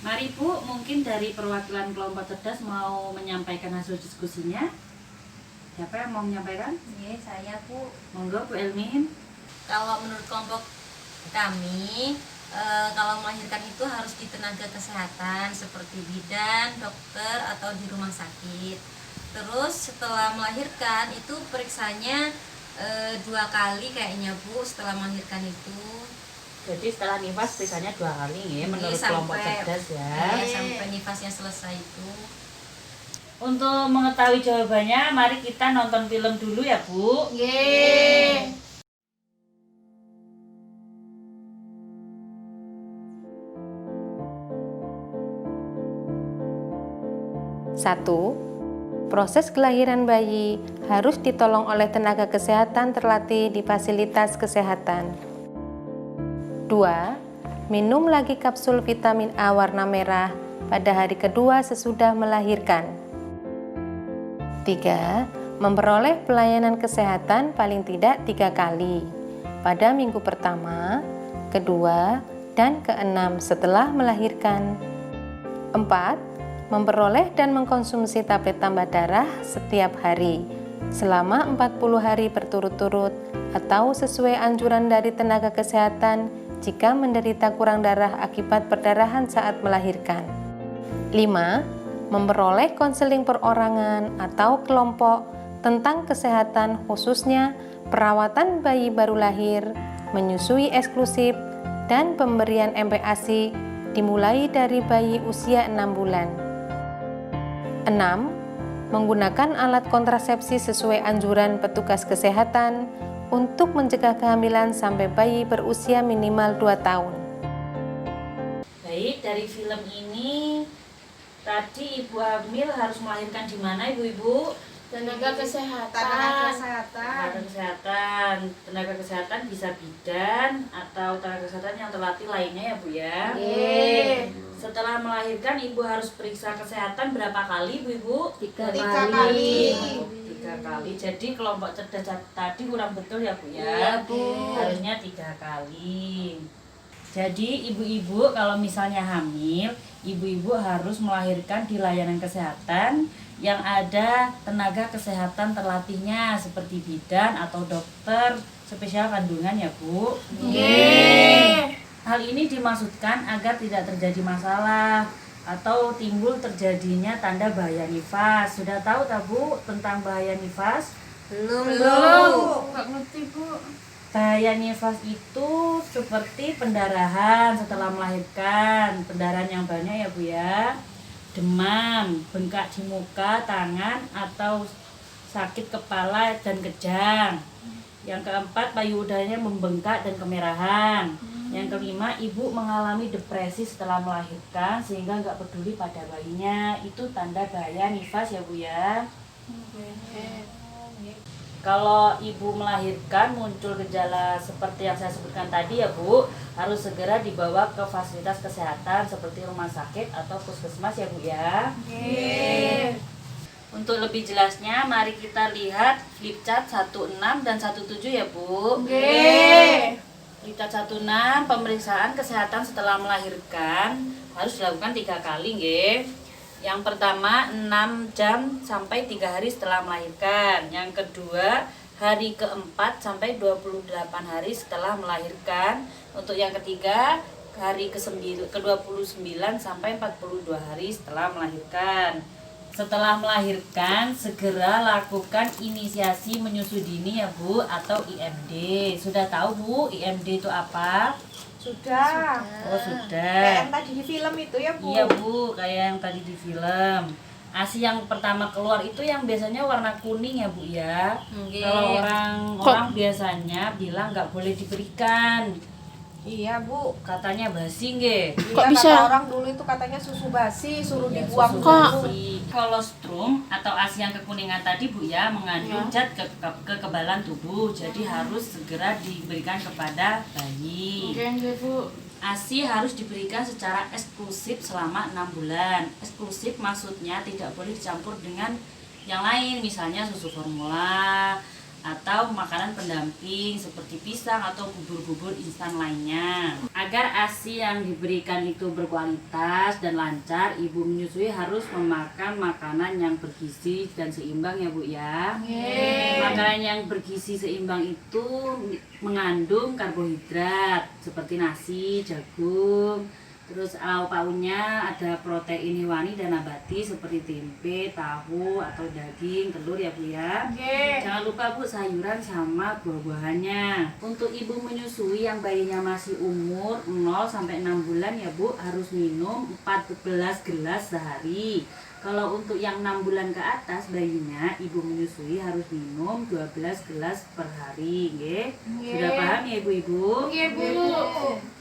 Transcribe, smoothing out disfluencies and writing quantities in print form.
Mari Bu, mungkin dari perwakilan kelompok cerdas mau menyampaikan hasil diskusinya. Siapa yang mau menyampaikan? Iya, saya Bu. Monggo Bu Elmin. Kalau menurut kelompok kami, kalau melahirkan itu harus di tenaga kesehatan seperti bidan, dokter, atau di rumah sakit. Terus setelah melahirkan itu periksanya 2 kali kayaknya Bu, setelah melahirkan itu. Jadi setelah nifas periksanya 2 kali ya, menurut kelompok cerdas ya. Sampai nifasnya selesai itu. Untuk mengetahui jawabannya, mari kita nonton film dulu ya Bu. Yeay. Satu, proses kelahiran bayi harus ditolong oleh tenaga kesehatan terlatih di fasilitas kesehatan. 2. Minum lagi kapsul vitamin A warna merah pada hari kedua sesudah melahirkan. 3. Memperoleh pelayanan kesehatan paling tidak 3 kali pada minggu pertama, kedua, dan keenam setelah melahirkan. 4. Memperoleh dan mengkonsumsi tablet tambah darah setiap hari selama 40 hari berturut-turut atau sesuai anjuran dari tenaga kesehatan jika menderita kurang darah akibat perdarahan saat melahirkan. 5. Memperoleh konseling perorangan atau kelompok tentang kesehatan khususnya perawatan bayi baru lahir, menyusui eksklusif, dan pemberian MPASI dimulai dari bayi usia 6 bulan. 6. Menggunakan alat kontrasepsi sesuai anjuran petugas kesehatan untuk mencegah kehamilan sampai bayi berusia minimal 2 tahun. Baik, dari film ini tadi ibu hamil harus melahirkan di mana ibu-ibu? Tenaga kesehatan. Tenaga kesehatan bisa bidan atau tenaga kesehatan yang terlatih lainnya ya Bu ya. Yeay. Setelah melahirkan ibu harus periksa kesehatan berapa kali ibu? 3 kali. 3 kali. Jadi kelompok cerdas tadi kurang betul ya Bu ya. Iya, Bu. Harusnya 3 kali. Jadi ibu-ibu kalau misalnya hamil, ibu-ibu harus melahirkan di layanan kesehatan yang ada tenaga kesehatan terlatihnya seperti bidan atau dokter spesial kandungan ya Bu. Yeay. Hal ini dimaksudkan agar tidak terjadi masalah atau timbul terjadinya tanda bahaya nifas. Sudah tahu tak Bu tentang bahaya nifas? Belum. Nggak ngerti Bu. Bahaya nifas itu seperti pendarahan setelah melahirkan, pendarahan yang banyak ya Bu ya, demam, bengkak di muka, tangan, atau sakit kepala dan kejang. Yang keempat, payudaranya membengkak dan kemerahan. Yang kelima, ibu mengalami depresi setelah melahirkan sehingga nggak peduli pada bayinya. Itu tanda bahaya nifas ya Bu ya. Kalau ibu melahirkan muncul gejala seperti yang saya sebutkan tadi ya Bu, harus segera dibawa ke fasilitas kesehatan seperti rumah sakit atau puskesmas ya Bu ya. Yeay. Untuk lebih jelasnya, mari kita lihat flipchart 16 dan 17 ya Bu. Yeay. Flipchart 16, pemeriksaan kesehatan setelah melahirkan harus dilakukan 3 kali nggih. Yang pertama 6 jam sampai 3 hari setelah melahirkan. Yang kedua hari keempat sampai 28 hari setelah melahirkan. Untuk yang ketiga hari ke-29 sampai 42 hari setelah melahirkan. Setelah melahirkan segera lakukan inisiasi menyusui dini ya Bu atau IMD. Sudah tahu Bu IMD itu apa? Sudah. Oh sudah. Kayak yang tadi di film itu ya Bu. Iya Bu, kayak yang tadi di film. ASI yang pertama keluar itu yang biasanya warna kuning ya Bu ya. Kalau orang biasanya bilang nggak boleh diberikan. Iya Bu. Katanya basi nggih. Iya, kata orang dulu itu katanya susu basi suruh Ya, dibuang susu dulu. basi. Kolostrum atau ASI yang kekuningan tadi Bu ya mengandung zat kekebalan tubuh. Jadi harus segera diberikan kepada bayi. Oke, Bu. ASI harus diberikan secara eksklusif selama 6 bulan. Eksklusif maksudnya tidak boleh dicampur dengan yang lain, misalnya susu formula atau makanan pendamping seperti pisang atau bubur-bubur instan lainnya. Agar ASI yang diberikan itu berkualitas dan lancar, ibu menyusui harus memakan makanan yang bergizi dan seimbang ya Bu ya. Makanan yang bergizi seimbang itu mengandung karbohidrat seperti nasi, jagung. Terus lauk pauknya ada protein hewani dan nabati seperti tempe, tahu atau daging, telur ya Bu ya. Jangan lupa Bu sayuran sama buah-buahannya. Untuk ibu menyusui yang bayinya masih umur 0 sampai 6 bulan ya Bu harus minum 14 gelas sehari. Kalau untuk yang 6 bulan ke atas bayinya ibu menyusui harus minum 12 gelas per hari, nggih. Sudah paham ya Ibu-ibu? Iya, Bu.